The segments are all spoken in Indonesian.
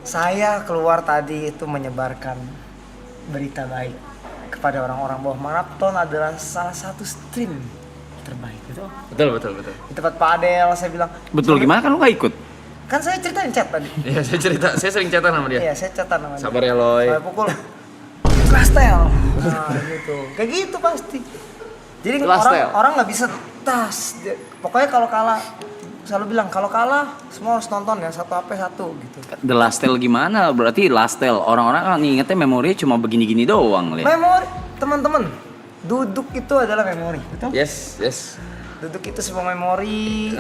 Saya keluar tadi itu menyebarkan berita baik kepada orang-orang bahwa maraton adalah salah satu stream terbaik gitu. Betul. Di tempat Pak Adel saya bilang. Betul gimana kan lu nggak ikut? Kan saya ceritain chat tadi. Iya, saya sering chatan sama dia. Iya, saya chatan sama dia. Sabar ya, Loy. Saya pukul Lastel. Nah, gitu. Kayak gitu pasti. Jadi orang nggak bisa tas. Pokoknya kalau kalah selalu bilang kalau kalah semua harus nonton ya, satu HP satu gitu. The Last Tale gimana? Berarti Last Tale orang-orang kan ingetnya memori cuma begini-gini doang, Le. Memori, teman-teman. Duduk itu adalah memori, betul? Yes. Duduk itu sebuah memori.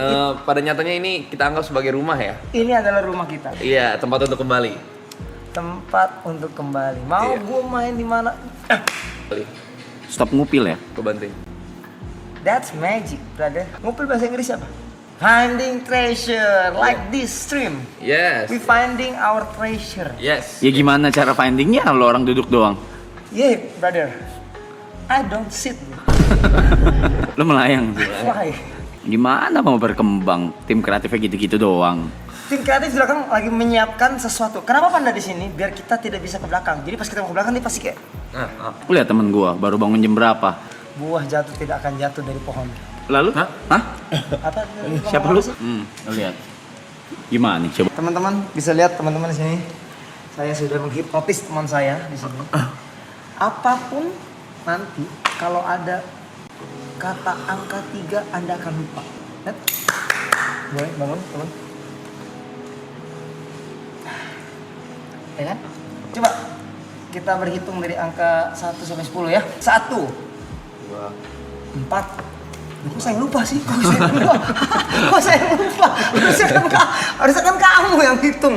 Pada nyatanya ini kita anggap sebagai rumah ya. Ini adalah rumah kita. Iya, tempat untuk kembali. Tempat untuk kembali. Mau Iya. gue main di mana? Stop ngupil ya. Kebanting. That's magic, brother. Ngupil bahasa Inggris apa? Finding treasure like this stream. Yes. We finding our treasure. Yes. Ya gimana cara findingnya kalau orang duduk doang? Yeah, brother. I don't sit. Lu melayang sih. Why? Gimana mau berkembang? Tim kreatifnya gitu-gitu doang. Tim kreatif di belakang lagi menyiapkan sesuatu. Kenapa Panda di sini? Biar kita tidak bisa ke belakang. Jadi pas kita mau ke belakang dia pasti kayak Lu lihat temen gua baru bangun jam berapa? buah jatuh tidak akan jatuh dari pohon. Lalu? Hah? Apa? Siapa lu? Lu lihat. Gimana nih? Coba. Teman-teman bisa lihat teman-teman di sini. Saya sudah menghipnotis teman saya di sini. Apapun nanti kalau ada kata angka 3 Anda akan lupa. Lihat. Boleh bangun, teman. Ya kan? Coba kita berhitung dari angka 1 sampai 10 ya. 1 2 4. Kok saya lupa sih? Kok saya lupa? Harusnya kan kamu yang hitung.